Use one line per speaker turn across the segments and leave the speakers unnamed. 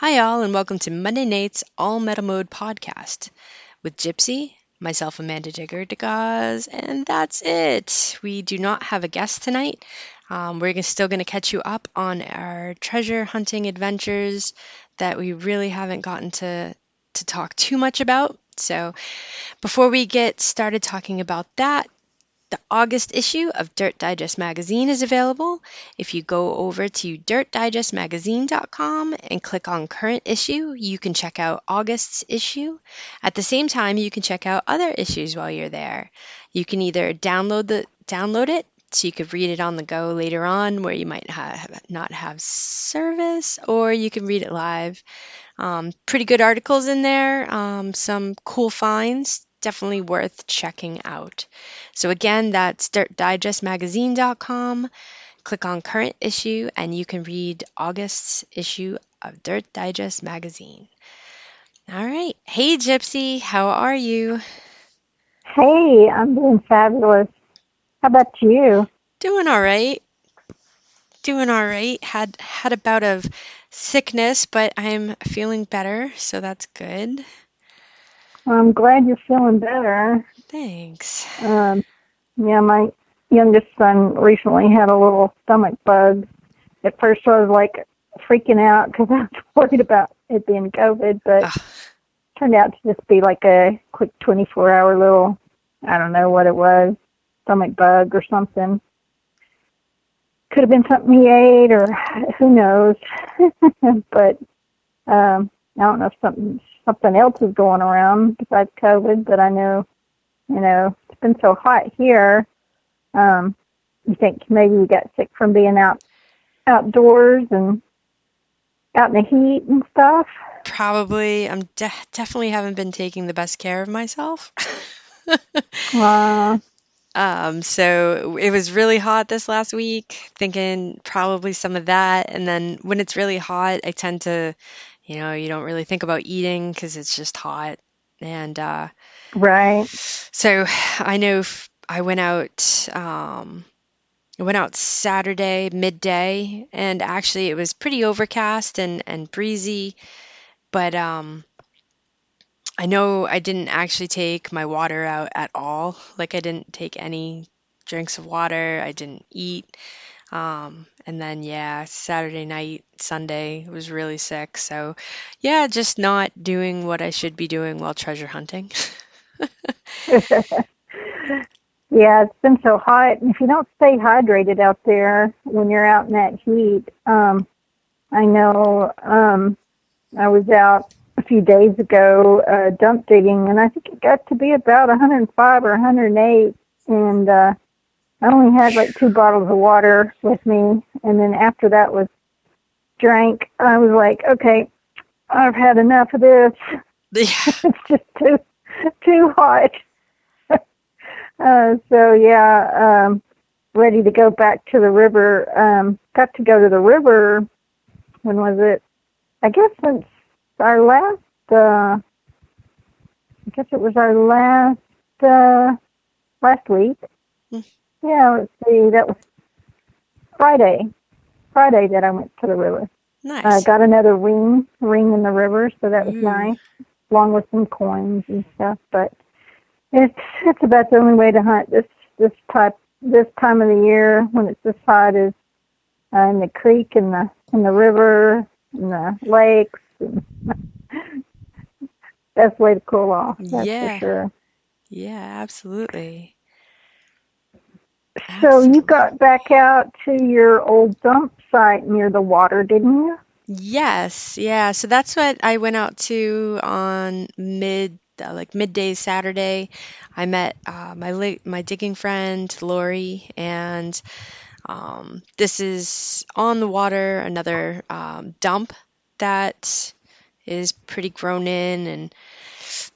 Hi, all, and welcome to Monday Night's All Metal Mode podcast with Gypsy, myself, Amanda Digger, and that's it. We do not have a guest tonight. We're still going to catch you up on our treasure hunting adventures that we really haven't gotten to talk too much about. So, before we get started talking about that, the August issue of Dirt Digest magazine is available. If you go over to dirtdigestmagazine.com and click on current issue, you can check out August's issue. At the same time, you can check out other issues while you're there. You can either download it so you could read it on the go later on where you might not have service, or you can read it live. Pretty good articles in there, some cool finds, definitely worth checking out. So again, that's dirtdigestmagazine.com. Click on current issue and you can read August's issue of Dirt Digest magazine. All right. Hey, Gypsy, how are you?
Hey, I'm doing fabulous. How about you?
Doing all right. Doing all right. Had a bout of sickness, but I'm feeling better, so that's good.
I'm glad you're feeling better.
Thanks.
Yeah, my youngest son recently had a little stomach bug. At first, I was like freaking out because I was worried about it being COVID, but it
Ugh,
turned out to just be like a quick 24-hour little, I don't know what it was, stomach bug or something. Could have been something he ate, or who knows. But I don't know if something else is going around besides COVID. But I know, it's been so hot here. You think maybe you got sick from being outdoors and out in the heat and stuff?
Probably. I'm definitely haven't been taking the best care of myself.
Uh,
So it was really hot this last week, thinking probably some of that. And then when it's really hot, I tend to, you don't really think about eating because it's just hot. And
right.
so I know I went out Saturday midday, and actually it was pretty overcast and breezy, but I know I didn't actually take my water out at all. Like I didn't take any drinks of water. I didn't eat. And then yeah, Saturday night, Sunday was really sick. So yeah, just not doing what I should be doing while treasure hunting.
Yeah, it's been so hot. And if you don't stay hydrated out there when you're out in that heat, I know I was out a few days ago dump digging, and I think it got to be about 105 or 108, and I only had like 2 bottles of water with me, and then after that was drank, I was like, okay, I've had enough of this.
Yeah.
It's just too hot. So yeah, ready to go back to the river. Got to go to the river. When was it? I guess since our last. I guess it was our last week.
Mm,
Yeah, let's see. That was Friday. Friday that I went to the river.
nice.
Got another ring in the river, so that was
Ooh.
nice, along with some coins and stuff. But it's about the only way to hunt this time of the year when it's this hot is in the creek and the river and the lakes. And best way to cool off, that's for
Yeah.
sure.
Yeah, absolutely.
So you
Absolutely.
got back out to your old dump site near the water, didn't you?
Yes, yeah. So that's what I went out to on like midday Saturday. I met my digging friend Lori, and this is on the water, another dump that is pretty grown in, and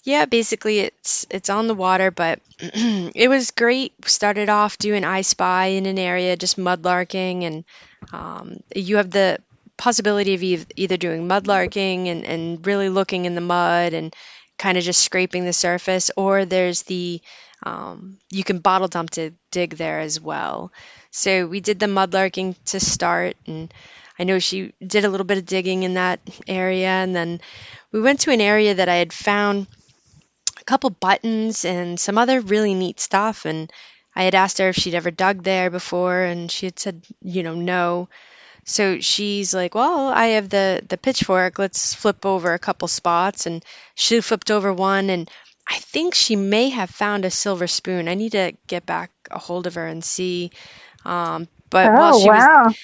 yeah, basically it's on the water, but it was great. Started off doing I Spy in an area, just mudlarking, and you have the possibility of either doing mudlarking and really looking in the mud and kind of just scraping the surface, or there's the You can bottle dump to dig there as well. So we did the mudlarking to start, and I know she did a little bit of digging in that area, and then we went to an area that I had found a couple buttons and some other really neat stuff, and I had asked her if she'd ever dug there before, and she had said, no. So she's like, "Well, I have the pitchfork. Let's flip over a couple spots." And she flipped over one, and I think she may have found a silver spoon. I need to get back a hold of her and see. But
Oh, wow.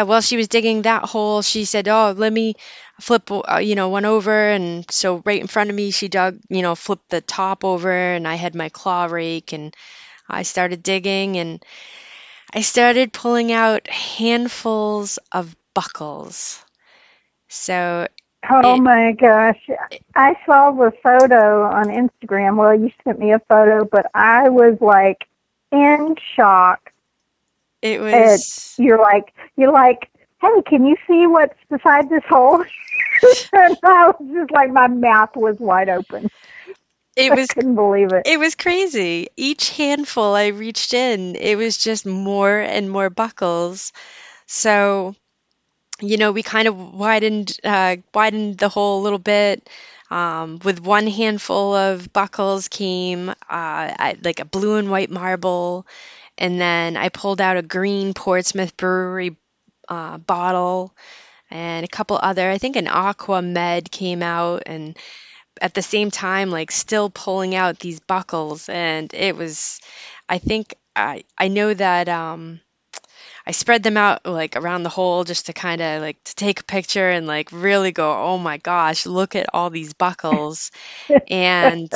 while she was digging that hole, she said, "Oh, let me flip, one over." And so right in front of me, she dug, flipped the top over, and I had my claw rake, and I started digging, and I started pulling out handfuls of buckles. So
Oh
it
my gosh. I saw the photo on Instagram. Well, you sent me a photo, but I was like in shock.
it
It,
was
you're like, hey, can you see what's beside this hole? And I was just like, my mouth was wide open.
it
I
was
couldn't believe it.
it was crazy. Each handful I reached in, it was just more and more buckles. So, we kind of widened the hole a little bit. With one handful of buckles came like a blue and white marble, and then I pulled out a green Portsmouth Brewery bottle and a couple other. I think an Aqua Med came out, and at the same time, like still pulling out these buckles, and it was. I think I know that. I spread them out like around the hole just to kind of like to take a picture and like really go, oh my gosh, look at all these buckles. And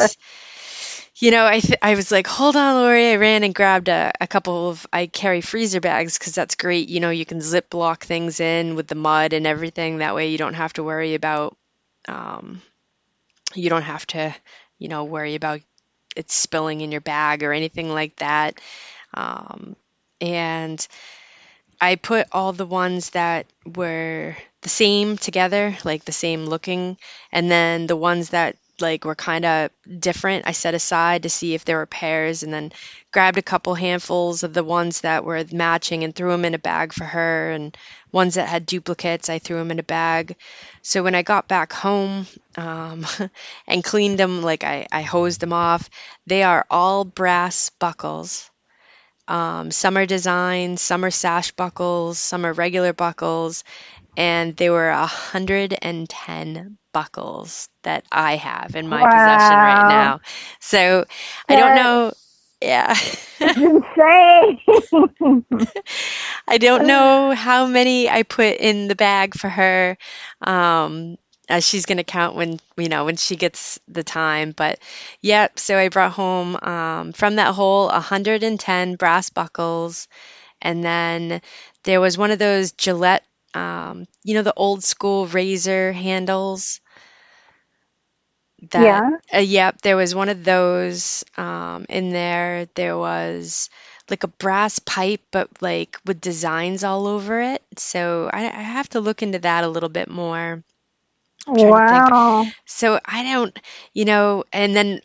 I was like, hold on, Lori. I ran and grabbed a couple of, I carry freezer bags because that's great. You can zip block things in with the mud and everything. That way you don't have to worry about, um, you don't have to, worry about it spilling in your bag or anything like that. Um, and I put all the ones that were the same together, like the same looking, and then the ones that like were kind of different, I set aside to see if there were pairs, and then grabbed a couple handfuls of the ones that were matching and threw them in a bag for her, and ones that had duplicates, I threw them in a bag. So when I got back home, and cleaned them, like I hosed them off, they are all brass buckles. Some are designs, some are sash buckles, some are regular buckles, and there were 110 buckles that I have in my possession right
Wow.
now. So I don't
That
know. Yeah.
is insane.
I don't know how many I put in the bag for her. Um, she's gonna count when she gets the time. But yep, so I brought home from that hole 110 brass buckles, and then there was one of those Gillette, the old school razor handles that,
Yeah.
yep, there was one of those in there. There was like a brass pipe, but like with designs all over it. So I have to look into that a little bit more. I'm trying to think.
Wow.
So I don't, and then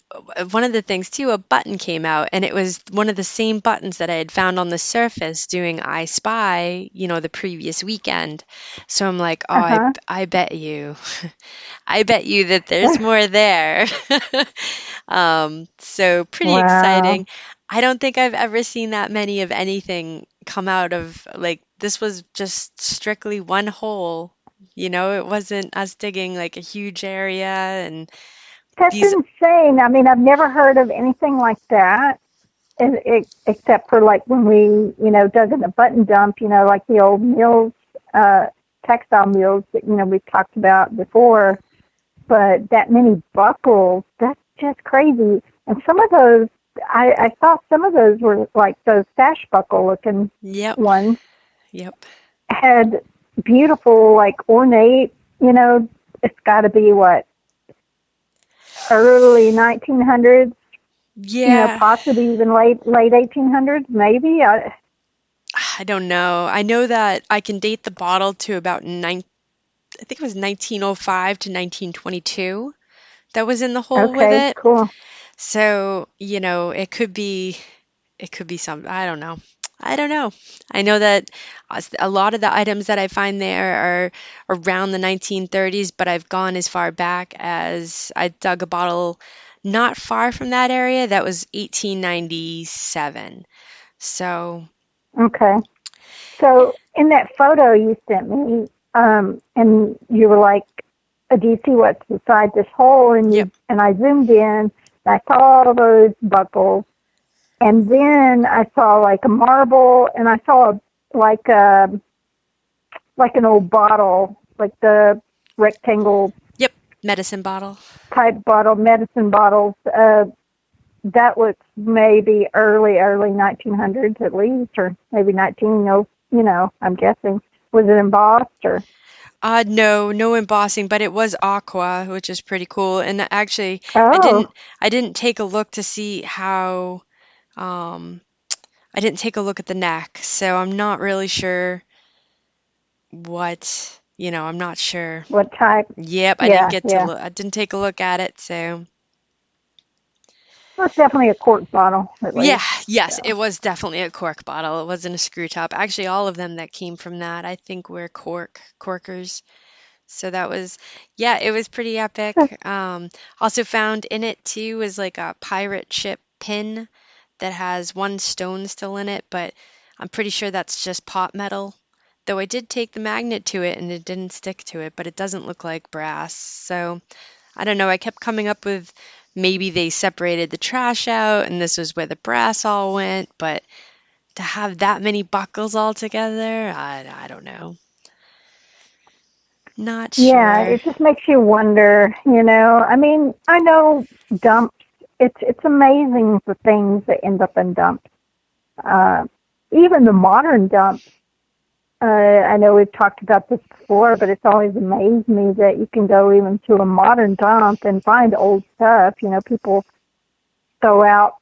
one of the things too, a button came out, and it was one of the same buttons that I had found on the surface doing I Spy, the previous weekend. So I'm like, oh, I,
Uh-huh.
I bet you, I bet you that there's more there. So pretty
Wow.
exciting. I don't think I've ever seen that many of anything come out of like this was just strictly one hole. It wasn't us digging like a huge area and
That's
these,
insane. I mean, I've never heard of anything like that, except for like when we, dug in the button dump, like the old mills, uh, textile mills that, we've talked about before. But that many buckles, that's just crazy. And some of those, I thought some of those were like those sash buckle looking
yep,
ones
yep.
had beautiful, like ornate, it's got to be what, early 1900s,
Yeah,
possibly even late 1800s, maybe.
I don't know. I know that I can date the bottle to about I think it was 1905 to 1922 that was in the hole with
Okay,
it.
cool.
So, it could be some, I don't know. I don't know. I know that a lot of the items that I find there are around the 1930s, but I've gone as far back as I dug a bottle not far from that area that was 1897. So,
Okay. So in that photo you sent me, and you were like, "Do you see what's inside this hole?" And
yep.
I zoomed in, and I saw all those buckles, and then I saw like a marble, and I saw like a like an old bottle, like the rectangle
Yep. Medicine bottle.
type bottle, medicine bottles. That was maybe early 1900s at least, or maybe 19, I'm guessing. Was it embossed or?
No, no embossing, but it was aqua, which is pretty cool. And actually, I
Oh,
didn't I didn't take a look to see how um I didn't take a look at the neck, so I'm not really sure I'm not sure.
what type?
Yep,
Yeah, yeah.
I didn't take a look at it, so
Well, it's definitely a cork bottle, at
yeah,
least.
yes, it
So,
was definitely a cork bottle. It wasn't a screw top. Actually, all of them that came from that, I think were corkers. So that was, yeah, it was pretty epic. Also found in it too is like a pirate ship pin that has one stone still in it, but I'm pretty sure that's just pot metal. Though I did take the magnet to it and it didn't stick to it, but it doesn't look like brass. So I don't know. I kept coming up with maybe they separated the trash out and this was where the brass all went, but to have that many buckles all together, I don't know. Not
yeah,
sure.
it just makes you wonder, I mean, I know dumps. It's amazing the things that end up in dumps. Uh, Even the modern dumps. I know we've talked about this before, but it's always amazed me that you can go even to a modern dump and find old stuff. People throw out,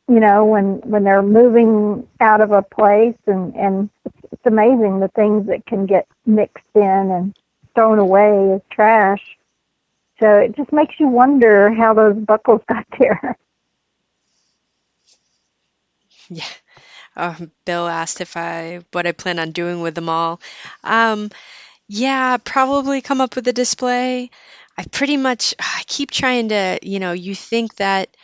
when they're moving out of a place, and it's amazing the things that can get mixed in and thrown away as trash. So it just makes you wonder how those buckles got there.
Yeah. Bill asked if I what I plan on doing with them all. Um, yeah, probably come up with a display. I keep trying to, you think that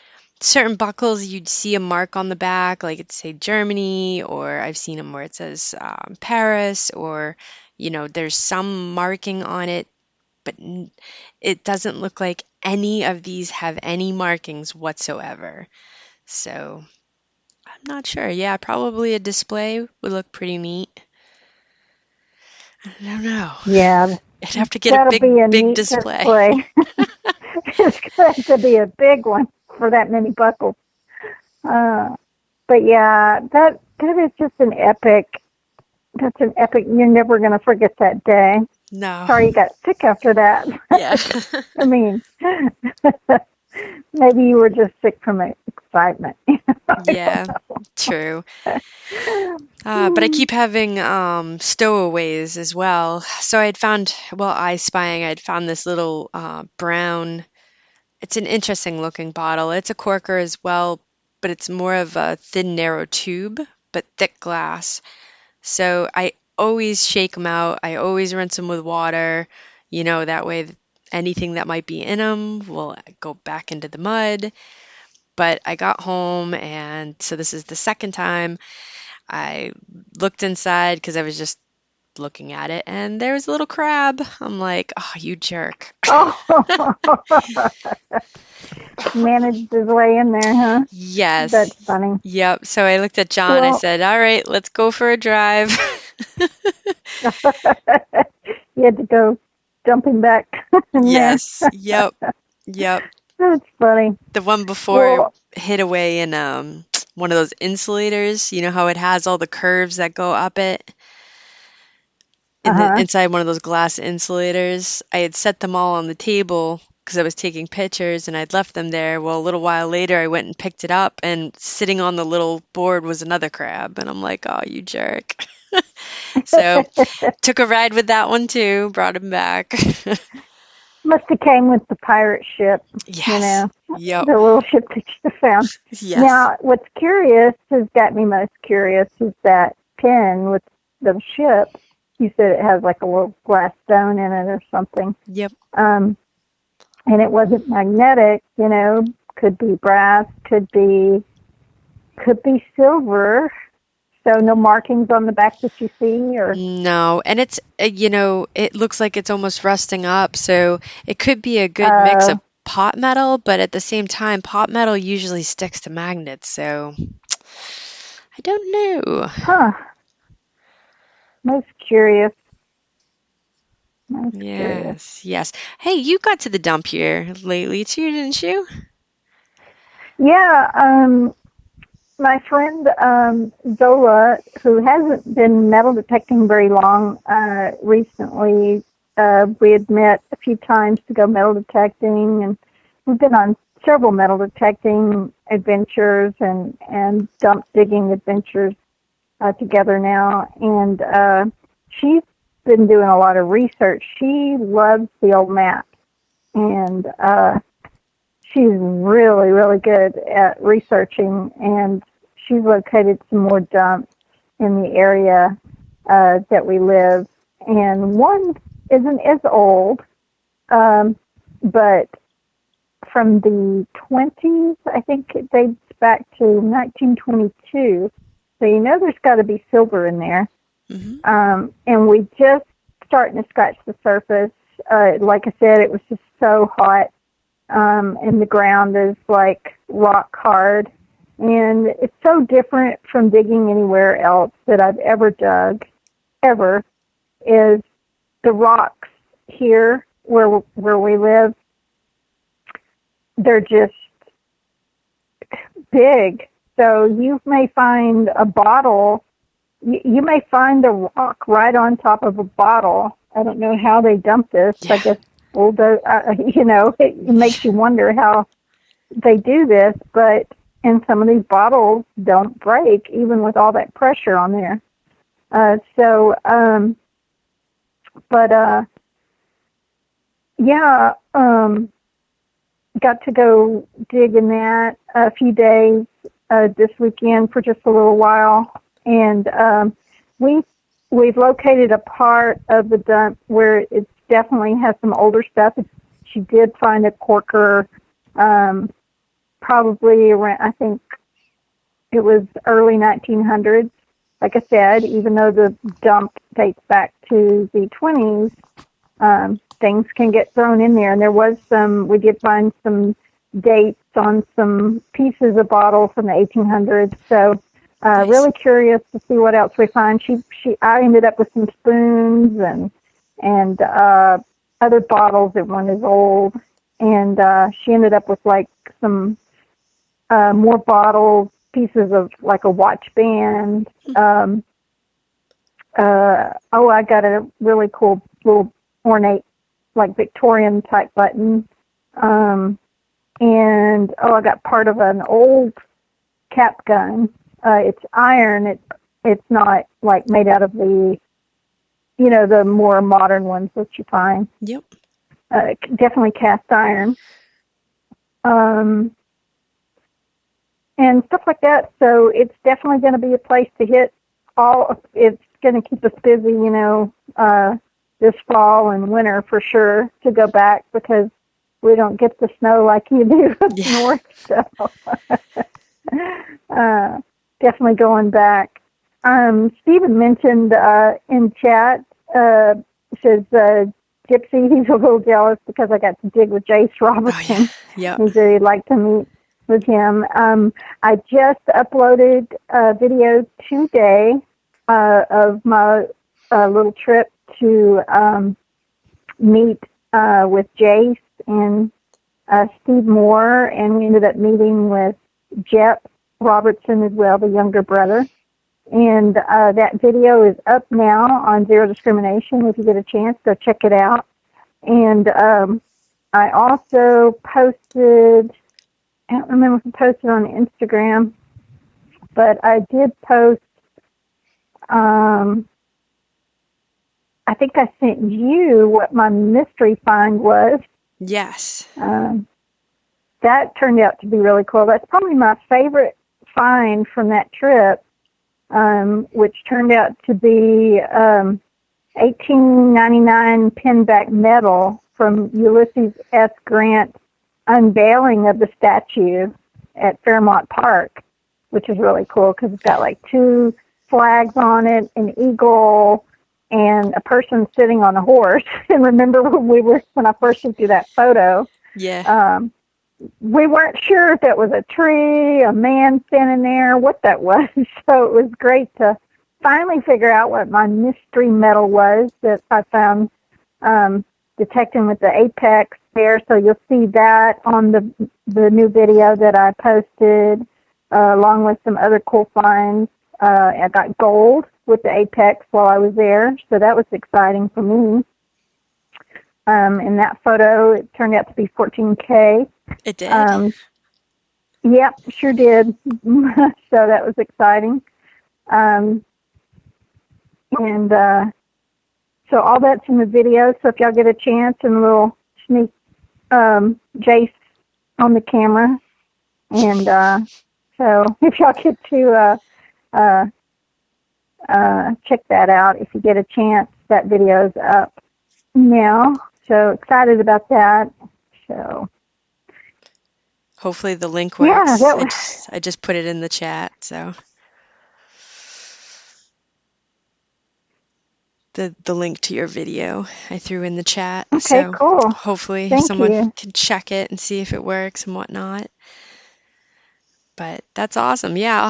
certain buckles you'd see a mark on the back, like it say Germany, or I've seen them where it says Paris, or there's some marking on it, but it doesn't look like any of these have any markings whatsoever. So I'm not sure. Yeah, probably a display would look pretty neat. I don't know.
Yeah,
I'd have to get a
that'll
big,
be a
big
neat
display.
display. It's going to be a big one for that many buckles. Uh, but yeah, that is just an epic. That's an epic. You're never going to forget that day.
No.
Sorry you got sick after that.
Yeah.
I mean, maybe you were just sick from excitement. I
Yeah,
don't
true. But I
know.
keep having stowaways as well. So I had found, well, I spying, I'd found this little brown, it's an interesting looking bottle. It's a corker as well, but it's more of a thin, narrow tube, but thick glass. So I always shake them out. I always rinse them with water, that way anything that might be in them will go back into the mud. But I got home, and so this is the second time I looked inside because I was just looking at it, and there was a little crab. I'm like, oh, you jerk.
Oh, managed his way in there, huh? That's
Yes.
funny.
Yep. So I looked at John. I
Well,
said, all right, let's go for a drive.
you had to go jumping back in there.
Yes. Yep. Yep.
That's funny.
The one before
Well,
hid away in one of those insulators. You know how it has all the curves that go up it in the
uh-huh.
inside one of those glass insulators. I had set them all on the table because I was taking pictures and I'd left them there. Well, a little while later, I went and picked it up, and sitting on the little board was another crab. And I'm like, oh, you jerk. So took a ride with that one too, brought him back.
Must have came with the pirate ship,
Yes. Yep.
the little ship that you found.
Yes.
Now, what's curious, has got me most curious, is that pin with the ship. You said it has like a little glass stone in it or something.
Yep.
And it wasn't magnetic, could be brass, could be silver. So no markings on the back that you see, or
No, and it's, it looks like it's almost rusting up, so it could be a good mix
uh,
of pot metal, but at the same time, pot metal usually sticks to magnets, so I don't know.
huh? Most curious. Most curious.
Yes, yes. Hey, you got to the dump here lately too, didn't you?
Yeah. My friend Zola, who hasn't been metal detecting very long, recently, we had met a few times to go metal detecting, and we've been on several metal detecting adventures and dump digging adventures together now. And she's been doing a lot of research. She loves the old maps, and she's really, really good at researching, and she's located some more dumps in the area that we live. And one isn't as old, but from the 20s, I think it dates back to 1922. So there's got to be silver in there. And we just starting to scratch the surface. Like I said, it was just so hot. And the ground is like rock hard. And it's so different from digging anywhere else that I've ever dug, ever, is the rocks here where we live. They're just big. So you may find a bottle, you may find a rock right on top of a bottle. I don't know how they dump this.
Yeah.
I guess it makes you wonder how they do this, but and some of these bottles don't break even with all that pressure on there. Got to go dig in that a few days this weekend for just a little while, and we've located a part of the dump where it definitely has some older stuff. She did find a corker, probably around, I think it was early 1900s. Like I said, even though the dump dates back to the 20s, things can get thrown in there. And we did find some dates on some pieces of bottles from the 1800s. So
Nice.
Really curious to see what else we find. I ended up with some spoons and other bottles that weren't as old. And she ended up with like some more bottles, pieces of like a watch band. I got a really cool little ornate, like Victorian type button. I got part of an old cap gun. It's iron. It's not like made out of the more modern ones that you find.
Yep.
Definitely cast iron. And stuff like that. So it's definitely going to be a place to hit it's going to keep us busy, this fall and winter for sure to go back because we don't get the snow like you do up north. So definitely going back. Stephen mentioned in chat, says Gypsy, he's a little jealous because I got to dig with Jace Robertson.
Yeah.
He said he'd like to meet with him. I just uploaded a video today of my little trip to meet with Jace and Steve Moore, and we ended up meeting with Jep Robertson as well, the younger brother. And that video is up now on Zero Discrimination. If you get a chance, go check it out. And I also posted, I don't remember if I posted on Instagram, but I did post, I think I sent you what my mystery find was.
Yes.
That turned out to be really cool. That's probably my favorite find from that trip, which turned out to be 1899 pinback medal from Ulysses S. Grant's unveiling of the statue at Fairmount Park, which is really cool because it's got like 2 flags on it, an eagle, and a person sitting on a horse. And remember when I first looked at that photo,
Yeah.
we weren't sure if it was a tree, a man standing there, what that was. So it was great to finally figure out what my mystery medal was that I found detecting with the Apex there. So you'll see that on the new video that I posted, along with some other cool finds. I got gold with the Apex while I was there, so that was exciting for me. In that photo, it turned out to be 14K.
It did?
Yep, sure did. So that was exciting. And so all that's in the video. So if y'all get a chance, and a little sneak Jace on the camera. And so if y'all get to check that out, if you get a chance, that video's up now. So excited about that. So
hopefully the link works.
Yeah, that was...
I just put it in the chat, so the link to your video I threw in the chat.
Okay,
so
cool.
Hopefully
Thank
someone
you.
can check it and see if it works and whatnot. But that's awesome. Yeah, I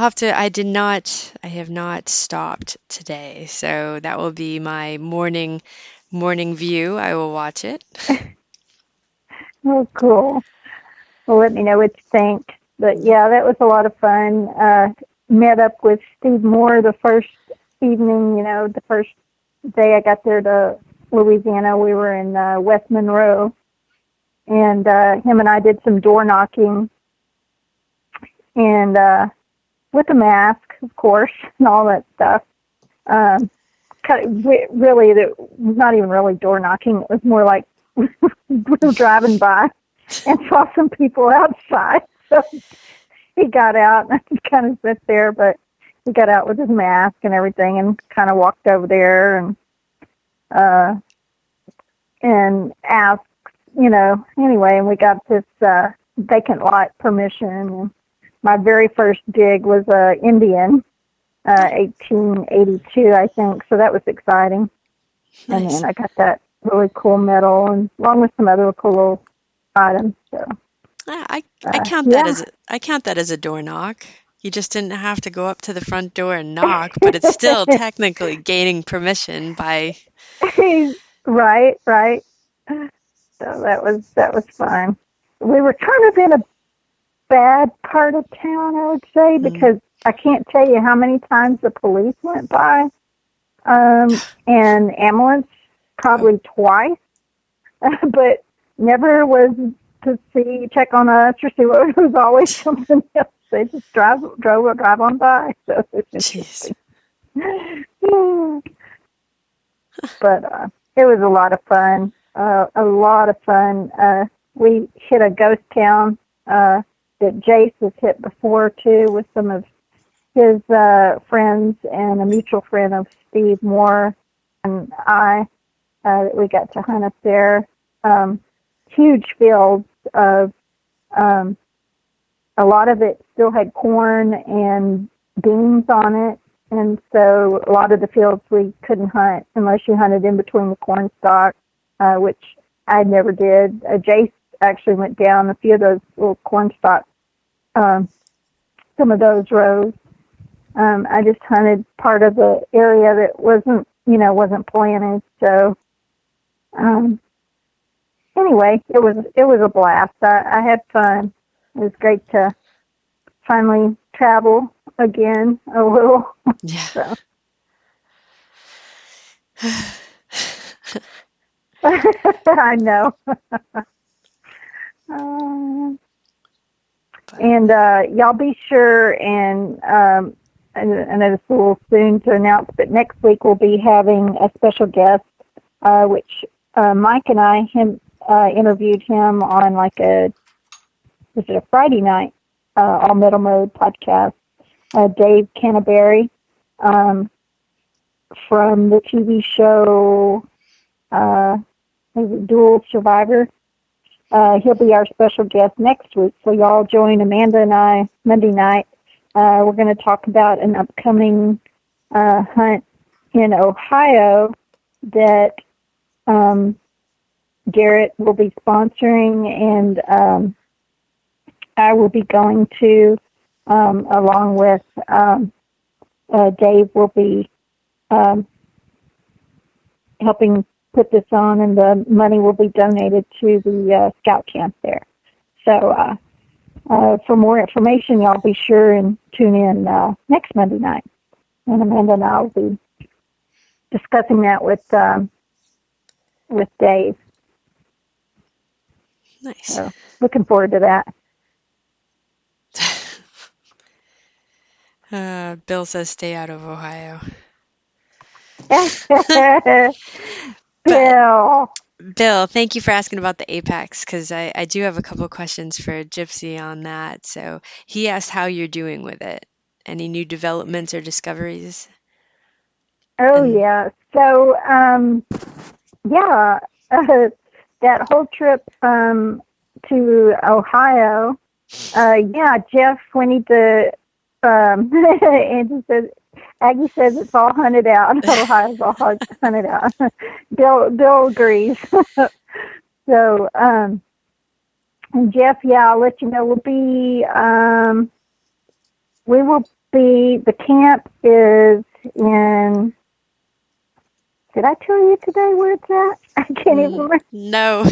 have not stopped today. So that will be my morning view. I will watch it.
Oh, cool. Well, let me know what you think. But yeah, that was a lot of fun. Met up with Steve Moore the first evening, the first day I got there to Louisiana. We were in West Monroe. And him and I did some door knocking. And with a mask, of course, and all that stuff. Really, not even really door knocking. It was more like we were driving by and saw some people outside. So he got out and I kind of sat there, but he got out with his mask and everything and kind of walked over there and asked, anyway, and we got this vacant lot permission. And my very first dig was Indian, 1882, I think. So that was exciting.
Nice.
And then I got that really cool medal, and along with some other cool little items. So
I count that as a door knock. You just didn't have to go up to the front door and knock, but it's still technically gaining permission by.
Right. So that was fun. We were kind of in a bad part of town, I would say, because I can't tell you how many times the police went by, and ambulance probably twice, but never was to check on us or see what. It was always something else. They just drive on by. So it's interesting. But it was a lot of fun. We hit a ghost town that Jace has hit before too, with some of his friends and a mutual friend of Steve Moore and I. We got to hunt up there. Huge fields of, a lot of it still had corn and beans on it, and so a lot of the fields we couldn't hunt unless you hunted in between the corn stalks, which I never did. Jace actually went down a few of those little corn stalks, some of those rows. I just hunted part of the area that wasn't planted. So anyway, it was a blast. I had fun. It was great to finally travel again a little.
Yeah.
So. I know. And y'all be sure, and I know it's a little soon to announce, but next week we'll be having a special guest, which Mike and I, interviewed him on was it a Friday night, All Metal Mode podcast. Dave Canterbury, from the TV show, Dual Survivor. He'll be our special guest next week, so y'all join Amanda and I Monday night. We're going to talk about an upcoming hunt in Ohio that Garrett will be sponsoring, and I will be going to, along with Dave will be helping put this on, and the money will be donated to the scout camp there. So for more information, y'all be sure and tune in next Monday night. And Amanda and I will be discussing that with Dave.
Nice.
So looking forward to
that. Bill says stay out of Ohio. Bill, thank you for asking about the Apex, because I do have a couple of questions for Gypsy on that. So he asked how you're doing with it. Any new developments or discoveries?
Yeah. So, that whole trip to Ohio, Jeff, we need to, Angie says, Aggie says it's all hunted out. Ohio's all hunted out. Bill agrees. So, and Jeff, I'll let you know. The camp is in, did I tell you today where it's at? I can't even remember.
No.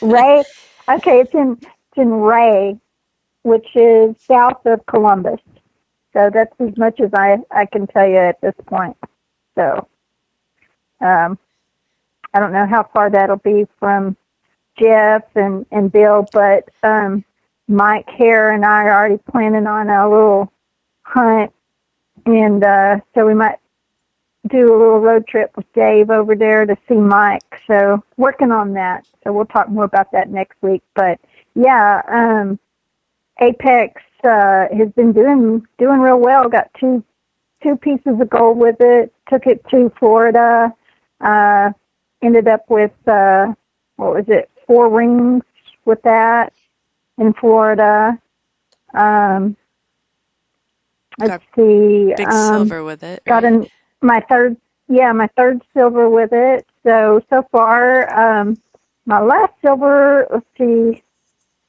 Ray? Okay, it's in Ray, which is south of Columbus. So that's as much as I can tell you at this point. So I don't know how far that'll be from Jeff and Bill, but Mike Hare and I are already planning on a little hunt, and so we might do a little road trip with Dave over there to see Mike. So working on that. So we'll talk more about that next week. But Apex has been doing real well. Got two pieces of gold with it. Took it to Florida. Ended up with 4 rings with that in Florida. Let's see.
Big silver with it.
Got my third silver with it. So far, my last silver, let's see,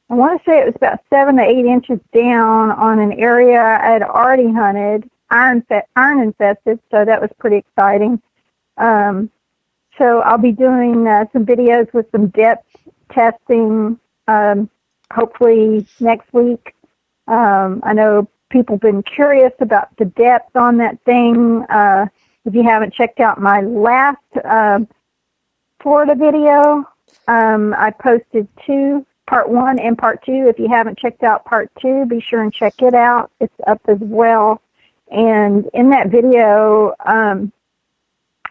I want to say it was about 7 to 8 inches down on an area I had already hunted, iron infested, so that was pretty exciting. So I'll be doing some videos with some depth testing, hopefully next week. I know people have been curious about the depth on that thing. If you haven't checked out my last Florida video, I posted 2, part 1 and part 2. If you haven't checked out part 2, be sure and check it out. It's up as well. And in that video, I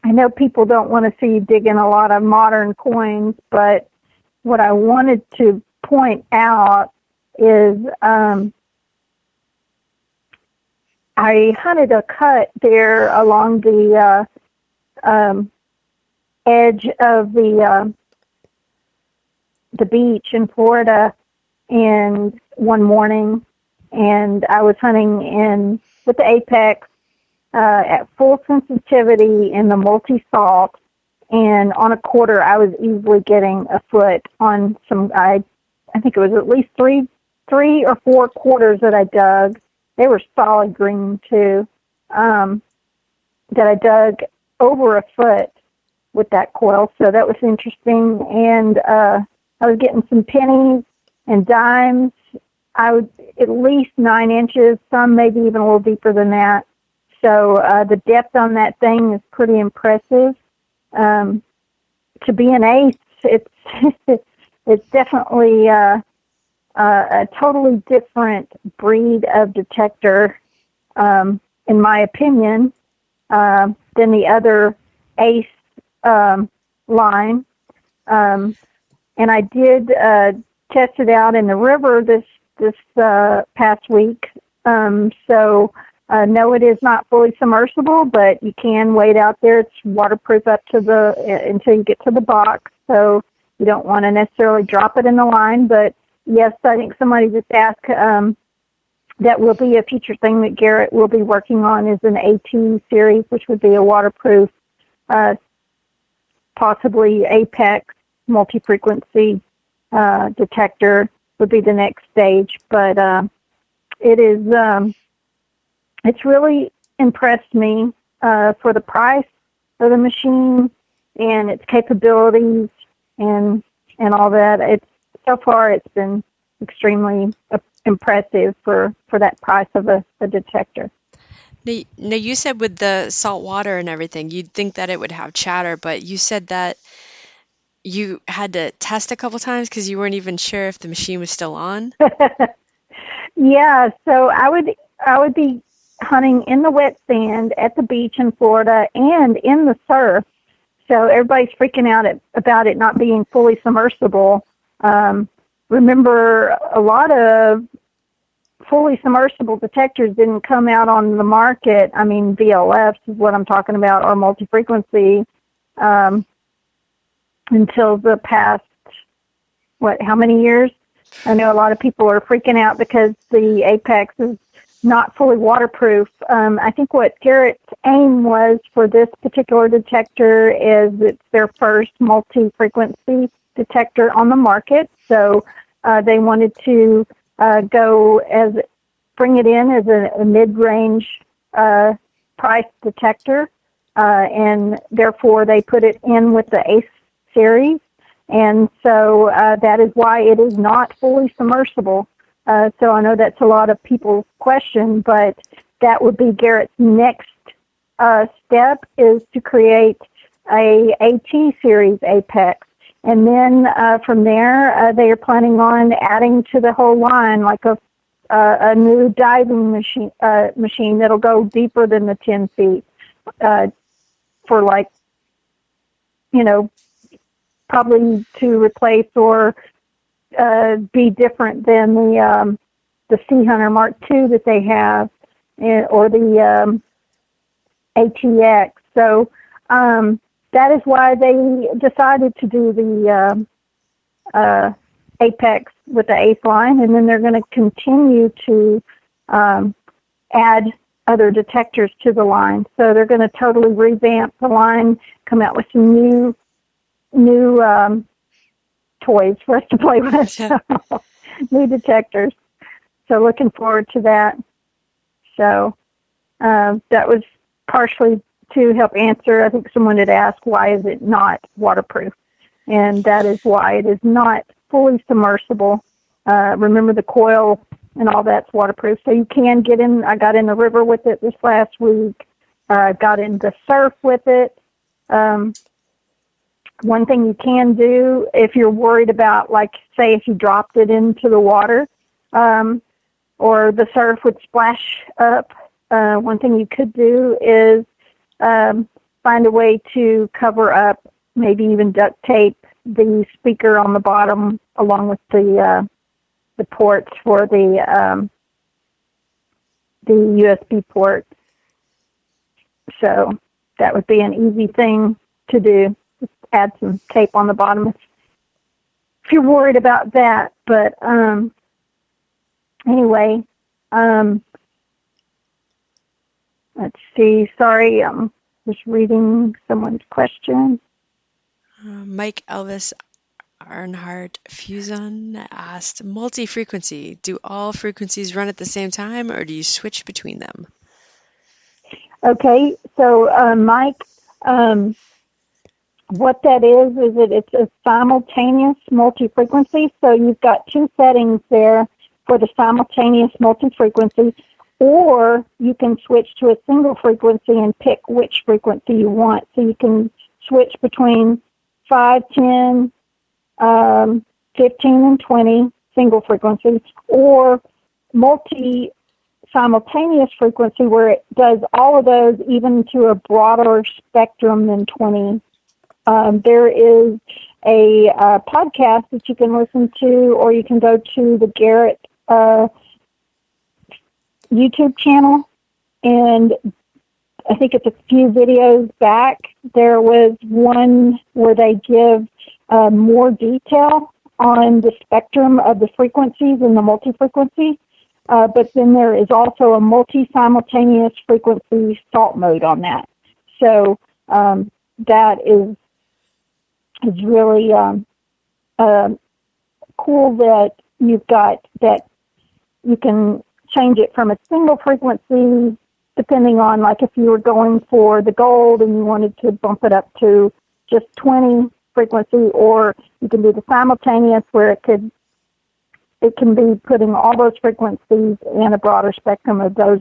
know people don't want to see you digging a lot of modern coins, but what I wanted to point out is I hunted a cut there along the edge of the beach in Florida, and one morning, and I was hunting with the Apex at full sensitivity in the multi-salt, and on a quarter I was easily getting a foot on some. I think it was at least three or four quarters that I dug. They were solid green too. That I dug over a foot with that coil, so that was interesting. And I was getting some pennies and dimes. I was at least 9 inches, some maybe even a little deeper than that. So the depth on that thing is pretty impressive. To be an ace, it's definitely a totally different breed of detector, in my opinion, than the other ace line. And I did test it out in the river this past week. So no, it is not fully submersible, but you can wade out there. It's waterproof up to until you get to the box. So you don't want to necessarily drop it in the line. But yes, I think somebody just asked. That will be a future thing that Garrett will be working on, is an AT series, which would be a waterproof, possibly Apex multi-frequency detector would be the next stage. But it is, it's really impressed me for the price of the machine and its capabilities and all that. So far it's been extremely impressive for that price of a detector.
Now, you said with the salt water and everything, you'd think that it would have chatter, but you said that you had to test a couple times because you weren't even sure if the machine was still on.
Yeah, so I would be hunting in the wet sand at the beach in Florida and in the surf. So everybody's freaking out about it not being fully submersible. Remember, a lot of fully submersible detectors didn't come out on the market. I mean, VLFs is what I'm talking about, or multi-frequency, until the past, how many years? I know a lot of people are freaking out because the Apex is not fully waterproof. I think what Garrett's aim was for this particular detector is it's their first multi-frequency detector on the market. So they wanted to bring it in as a mid-range price detector, and therefore they put it in with the ACE series. And so that is why it is not fully submersible. So I know that's a lot of people's question, but that would be Garrett's next step, is to create a AT series Apex. And then from there, they are planning on adding to the whole line like a new diving machine that'll go deeper than the 10 feet for probably to replace or be different than the Sea Hunter Mark II that they have, or the ATX. So that is why they decided to do the Apex with the ACE line, and then they're going to continue to add other detectors to the line. So they're going to totally revamp the line, come out with some new toys for us to play with, new detectors. So looking forward to that. So that was partially to help answer. I think someone had asked, why is it not waterproof? And that is why it is not fully submersible. Remember, the coil and all that's waterproof. So you can get in. I got in the river with it this last week. Got in the surf with it. One thing you can do if you're worried about, say if you dropped it into the water, or the surf would splash up, one thing you could do is find a way to cover up, maybe even duct tape the speaker on the bottom along with the ports for the USB port. So that would be an easy thing to do. Just add some tape on the bottom if you're worried about that. But anyway, let's see. Sorry, I'm just reading someone's question.
Mike Elvis Earnhardt Fuson asked, multi-frequency, do all frequencies run at the same time, or do you switch between them?
Okay, so Mike, what that is that it's a simultaneous multi-frequency. So you've got two settings there for the simultaneous multi-frequency, or you can switch to a single frequency and pick which frequency you want. So you can switch between 5, 10, 15, and 20 single frequencies, or multi-simultaneous frequency where it does all of those even to a broader spectrum than 20. There is a podcast that you can listen to, or you can go to the Garrett YouTube channel, and I think it's a few videos back, there was one where they give more detail on the spectrum of the frequencies and the multi-frequency, but then there is also a multi-simultaneous frequency salt mode on that. So that is really cool that you've got that you can change it from a single frequency, depending on, like, if you were going for the gold and you wanted to bump it up to just 20 frequency, or you can do the simultaneous where it can be putting all those frequencies and a broader spectrum of those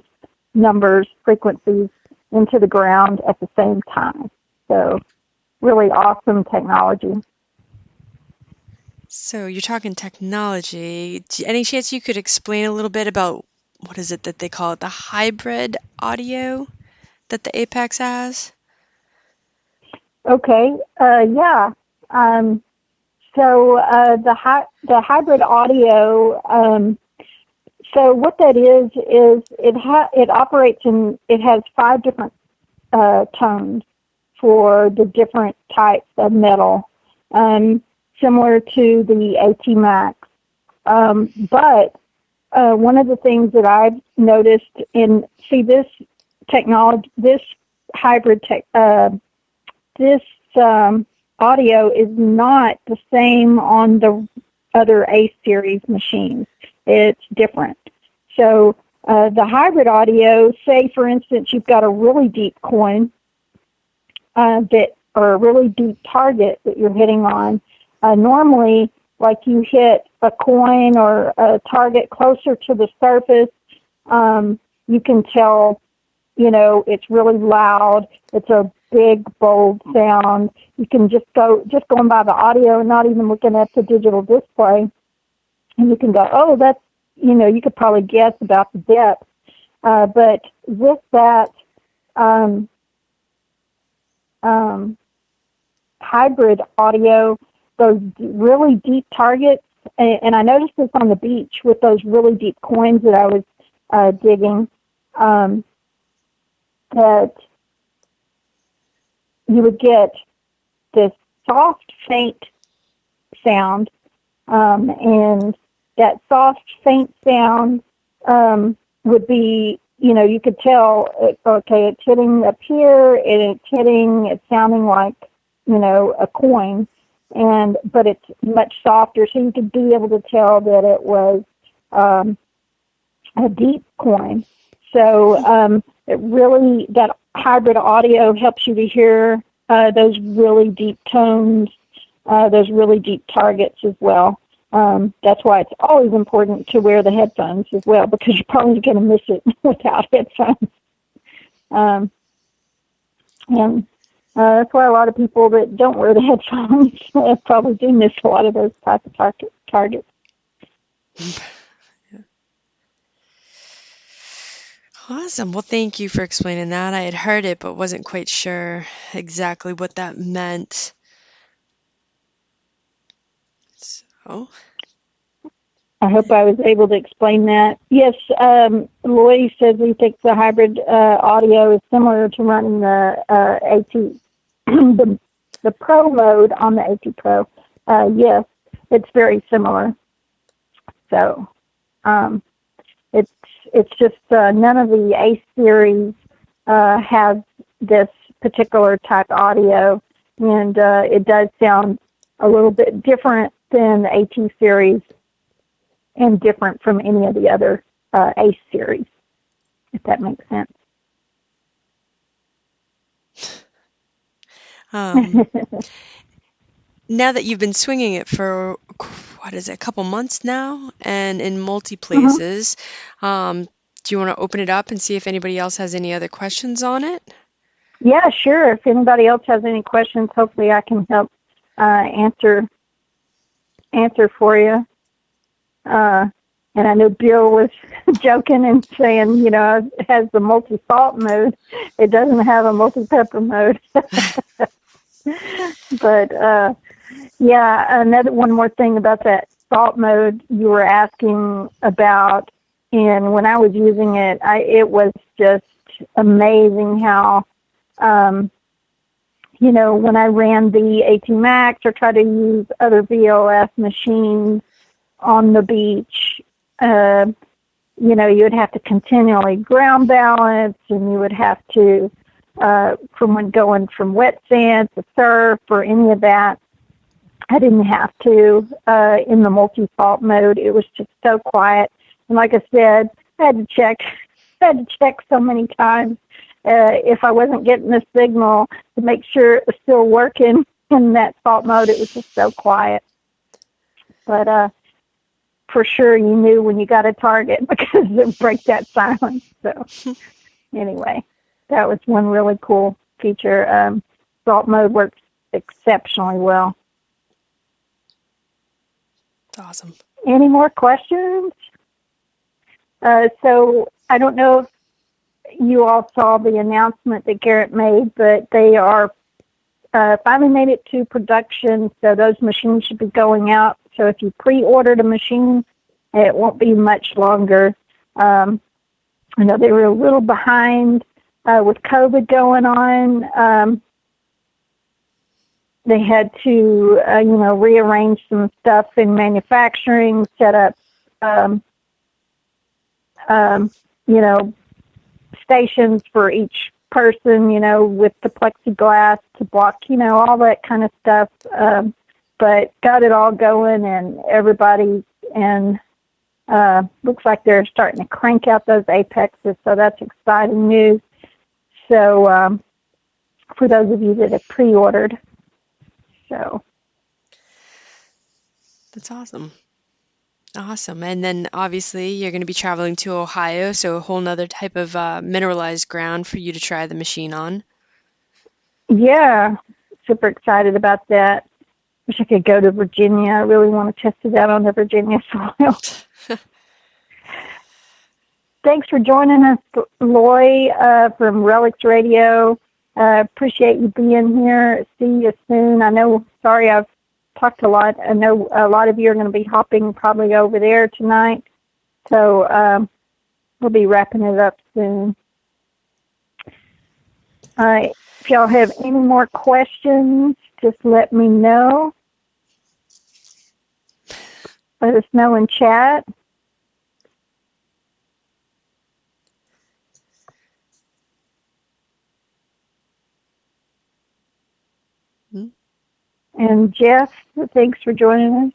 numbers, frequencies, into the ground at the same time. So really awesome technology.
So you're talking technology. Any chance you could explain a little bit about what is it that they call it, the hybrid audio that the Apex has?
Okay, yeah. So the hybrid audio. So what that is it operates in, it has 5 different tones for the different types of metal, similar to the AT Max. But one of the things that I've noticed this technology, this hybrid this audio is not the same on the other A series machines. It's different. So the hybrid audio, say for instance you've got a really deep coin or a really deep target that you're hitting on. Normally, like, you hit a coin or a target closer to the surface, you can tell, it's really loud. It's a big, bold sound. You can just going by the audio and not even looking at the digital display, and you can go, oh, that's, you could probably guess about the depth. But with that hybrid audio, those really deep targets, and I noticed this on the beach with those really deep coins that I was digging, that you would get this soft, faint sound, and that soft, faint sound would be, you could tell, okay, it's hitting up here, and it's sounding like, a coin, but it's much softer, so you could be able to tell that it was a deep coin. So it really, that hybrid audio helps you to hear those really deep tones, those really deep targets as well. That's why it's always important to wear the headphones as well, because you're probably going to miss it without headphones. And that's why a lot of people that don't wear the headphones probably do miss a lot of those type of targets.
Awesome. Well, thank you for explaining that. I had heard it, but wasn't quite sure exactly what that meant. So,
I hope I was able to explain that. Yes, Lloyd says he thinks the hybrid audio is similar to running the AT, the Pro mode on the AT Pro. Yes, it's very similar. So it's just none of the A series has this particular type of audio, and it does sound a little bit different than the AT series, and different from any of the other ACE series, if that makes sense.
Now that you've been swinging it for, a couple months now, and in multi-places, do you want to open it up and see if anybody else has any other questions on it?
Yeah, sure. If anybody else has any questions, hopefully I can help answer for you. And I know Bill was joking and saying, it has the multi-salt mode. It doesn't have a multi-pepper mode. But, Yeah, one more thing about that salt mode you were asking about, and when I was using it, it was just amazing how, um, when I ran the AT Max or tried to use other VLS machines on the beach, you would have to continually ground balance, and you would have to, going from wet sand to surf or any of that. I didn't have to in the multi-fault mode. It was just so quiet. And like I said, I had to check so many times if I wasn't getting the signal to make sure it was still working in that fault mode. It was just so quiet. But for sure you knew when you got a target because it would break that silence. So anyway, that was one really cool feature. Salt mode works exceptionally well.
That's awesome.
Any more questions? So I don't know if you all saw the announcement that Garrett made, but they are finally made it to production, so those machines should be going out. So if you pre-ordered a machine, it won't be much longer. I know they were a little behind with COVID going on. They had to, rearrange some stuff in manufacturing, set up, stations for each person, with the plexiglass to block, all that kind of stuff. But got it all going, and everybody, and looks like they're starting to crank out those Apexes, so that's exciting news. So for those of you that have pre-ordered, so
that's awesome. Awesome. And then obviously you're going to be traveling to Ohio, so a whole nother type of mineralized ground for you to try the machine on.
Yeah, super excited about that. Wish I could go to Virginia. I really want to test it out on the Virginia soil. Thanks for joining us, Loy, from Relics Radio. Appreciate you being here. See you soon. Sorry I've talked a lot. I know a lot of you are going to be hopping probably over there tonight. So we'll be wrapping it up soon. If y'all have any more questions, just let me know. Let us know in chat. And Jeff, thanks for joining us.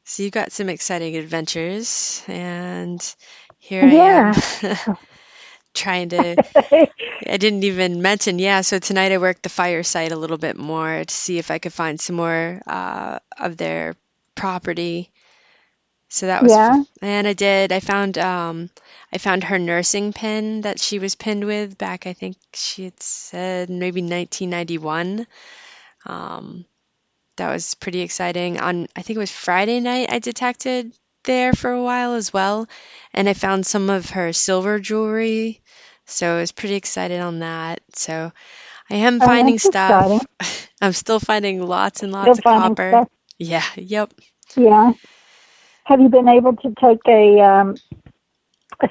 So you got some exciting adventures, and here I am trying to, I didn't even mention, so tonight I worked the fire site a little bit more to see if I could find some more of their property. So that was, and I did. I found her nursing pin that she was pinned with back, I think she had said maybe 1991. That was pretty exciting. I think it was Friday night, I detected there for a while as well, and I found some of her silver jewelry, so I was pretty excited on that. So I am finding stuff.
Exciting.
I'm still finding lots and lots of copper.
Stuff.
Yeah, yep.
Yeah. Have you been able to take a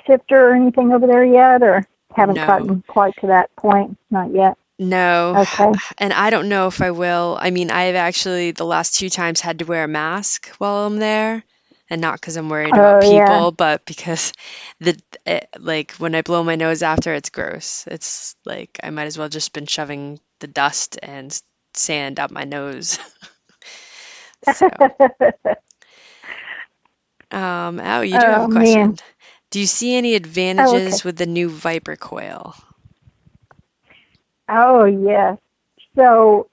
sifter or anything over there yet, or haven't gotten quite to that point? Not yet.
No.
Okay.
And I don't know if I will. I mean, I've actually the last 2 times had to wear a mask while I'm there, and not because I'm worried about people, but because like when I blow my nose after, it's gross. It's like I might as well just been shoving the dust and sand up my nose. So. You do have a question. Man. Do you see any advantages with the new Viper coil?
Oh, yes. So,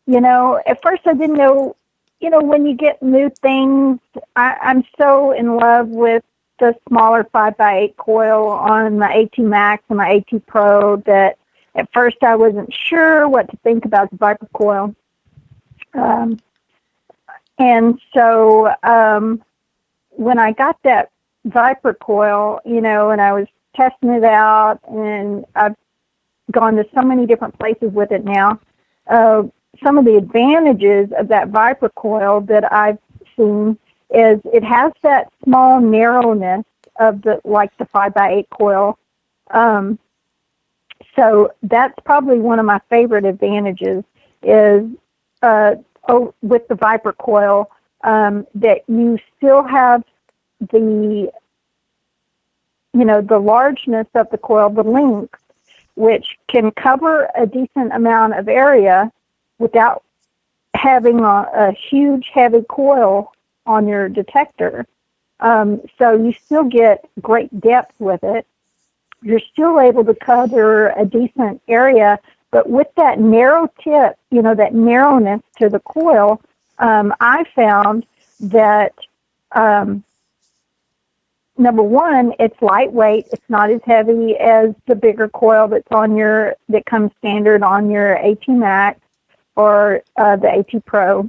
at first I didn't know, when you get new things, I'm so in love with the smaller 5x8 coil on my AT Max and my AT Pro that at first I wasn't sure what to think about the Viper coil. And so when I got that Viper coil, and I was testing it out, and I've gone to so many different places with it now. some of the advantages of that Viper coil that I've seen is it has that small narrowness of the 5x8 coil. So that's probably one of my favorite advantages is with the Viper coil, that you still have the largeness of the coil, the length, which can cover a decent amount of area without having a huge, heavy coil on your detector. So you still get great depth with it. You're still able to cover a decent area, but with that narrow tip, that narrowness to the coil, I found that, number one, it's lightweight. It's not as heavy as the bigger coil that comes standard on your AT Max or the AT Pro.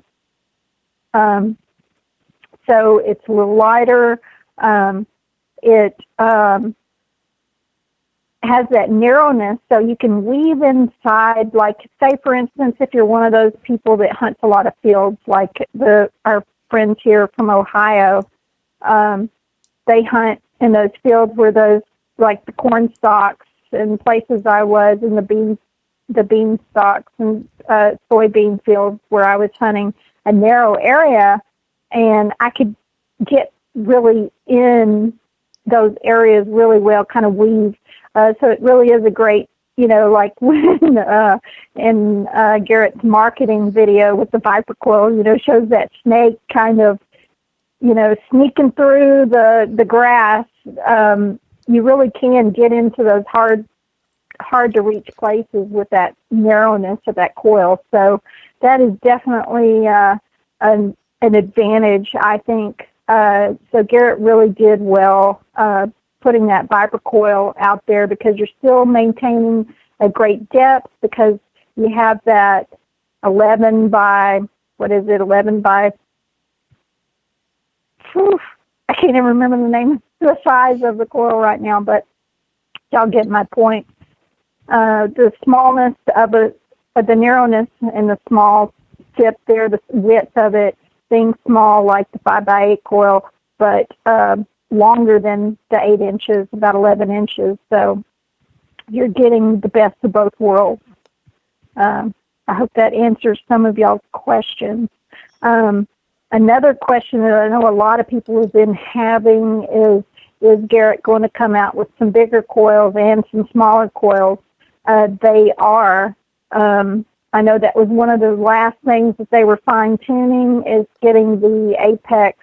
So it's a little lighter. It has that narrowness, so you can weave inside. Like, say, for instance, if you're one of those people that hunts a lot of fields, like our friends here from Ohio, they hunt in those fields where those, like the corn stalks and places I was, and the bean stalks and soybean fields where I was hunting a narrow area, and I could get really in those areas really well, kind of weave. So it really is a great, like when in Garrett's marketing video with the Viper coil, shows that snake kind of, sneaking through the grass. You really can get into those hard to reach places with that narrowness of that coil. So that is definitely an advantage, I think. So Garrett really did well putting that Viper coil out there, because you're still maintaining a great depth, because you have that 11 by, I can't even remember the size of the coil right now, but y'all get my point. The smallness of the narrowness and the small tip there, the width of it being small like the 5x8 coil, but longer than the 8 inches, about 11 inches. So you're getting the best of both worlds. I hope that answers some of y'all's questions. Another question that I know a lot of people have been having is Garrett going to come out with some bigger coils and some smaller coils? They are. I know that was one of the last things that they were fine-tuning, is getting the Apex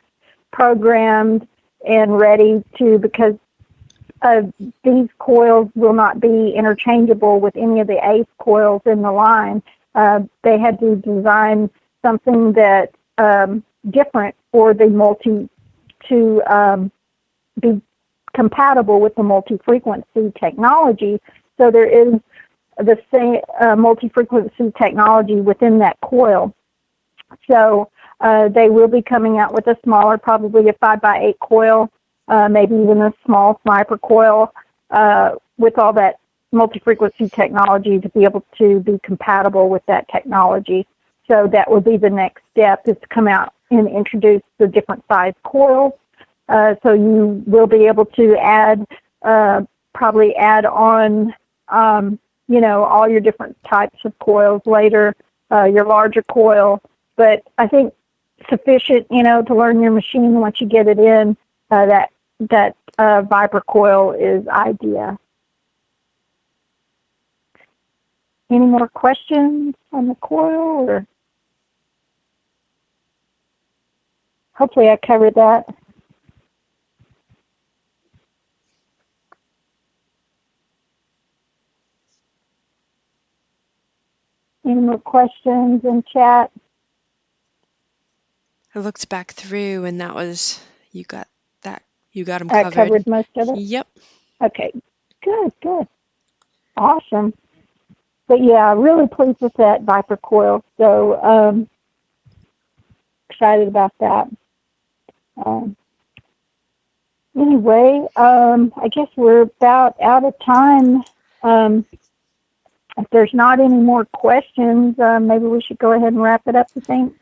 programmed and ready to, because these coils will not be interchangeable with any of the Ace coils in the line. They had to design something that different for the multi to be compatible with the multi-frequency technology. So there is the same multi-frequency technology within that coil. So they will be coming out with a smaller, probably a 5x8 coil, maybe even a small sniper coil with all that multi-frequency technology to be able to be compatible with that technology. So that would be the next step, is to come out and introduce the different size coils. So you will be able to probably add on, all your different types of coils later, your larger coil. But I think sufficient, to learn your machine once you get it in, that Viper coil is ideal. Any more questions on the coil? Or hopefully I covered that. Any more questions in chat?
I looked back through, and that was, you got them
I
covered.
covered most of it?
Yep.
Okay, good. Awesome. But yeah, really pleased with that Viper coil. So excited about that. Anyway, I guess we're about out of time. if there's not any more questions, maybe we should go ahead and wrap it up, I think.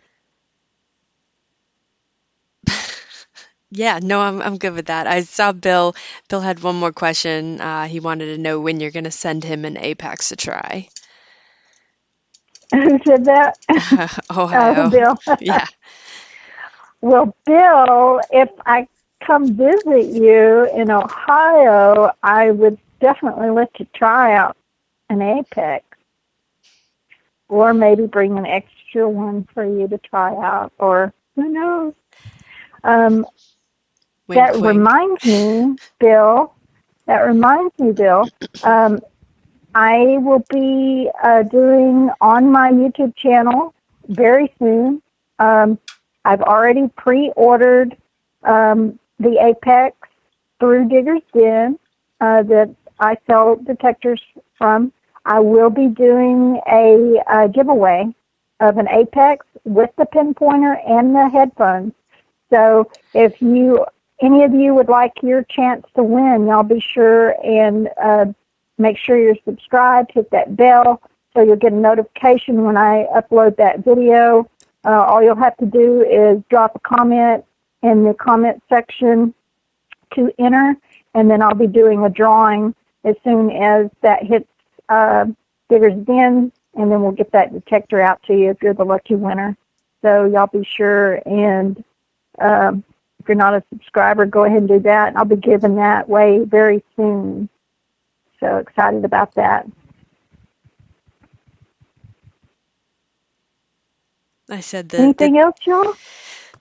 Yeah, no, I'm good with that. I saw Bill. Bill had one more question. He wanted to know when you're going to send him an Apex to try.
Who said that? Oh,
Ohio.
Bill.
Yeah.
Well, Bill, if I come visit you in Ohio, I would definitely let you try out an Apex, or maybe bring an extra one for you to try out, or who knows. Um,
Wink,
that
wink.
reminds me, Bill. That reminds me, Bill. I will be doing on my YouTube channel very soon. I've already pre-ordered the Apex through Digger's Den that I sell detectors from. I will be doing a giveaway of an Apex with the pinpointer and the headphones. So if any of you would like your chance to win, y'all be sure and make sure you're subscribed, hit that bell so you'll get a notification when I upload that video. All you'll have to do is drop a comment in the comment section to enter, and then I'll be doing a drawing as soon as that hits Digger's Den, and then we'll get that detector out to you if you're the lucky winner. So y'all be sure, and if you're not a subscriber, go ahead and do that. I'll be giving that away very soon. So excited about that.
I said
Anything else, y'all?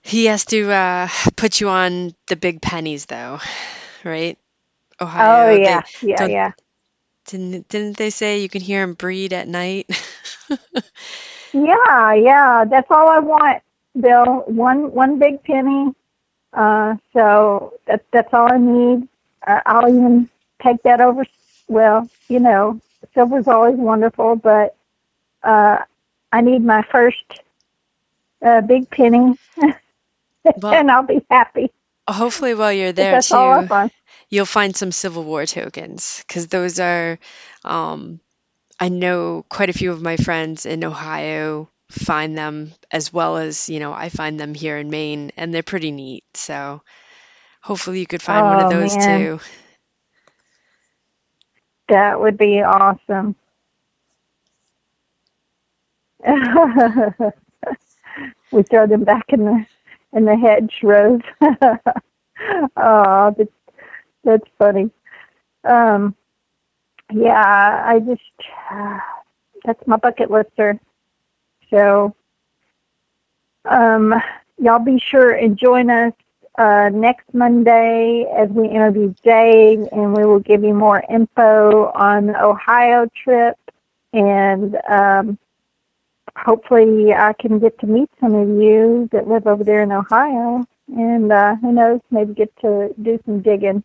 he has to put you on the big pennies, though, right?
Oh,
Ohio, they
yeah.
don't.
Yeah.
Didn't they say you can hear them breed at night?
Yeah. That's all I want, Bill. One big penny. So that's all I need. I'll even take that over. Well, silver's always wonderful, but I need my first big penny,
Well,
and I'll be happy.
hopefully while you're
But
there
that's all I
too,
want.
you'll find some Civil War tokens because those are, um, I know quite a few of my friends in Ohio find them as well as, I find them here in Maine and they're pretty neat. So hopefully you could find one of
Oh
those
man,
too.
that would be awesome. We throw them back in the hedgerows. Oh, that's funny. Um, yeah, that's my bucket lister. So, y'all be sure and join us next Monday as we interview Dave, and we will give you more info on the Ohio trip, and hopefully I can get to meet some of you that live over there in Ohio, and who knows, maybe get to do some digging.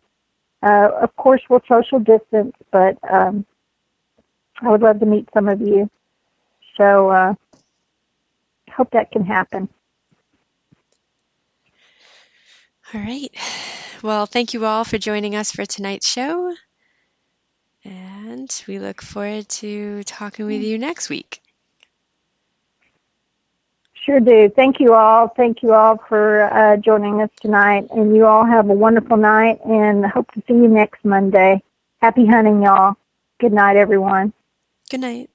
Of course, we'll social distance, but I would love to meet some of you. So hope that can happen.
All right. Well, thank you all for joining us for tonight's show. And we look forward to talking with you next week.
Sure do. Thank you all. Thank you all for joining us tonight. And you all have a wonderful night, and hope to see you next Monday. Happy hunting, y'all. Good night, everyone.
Good night.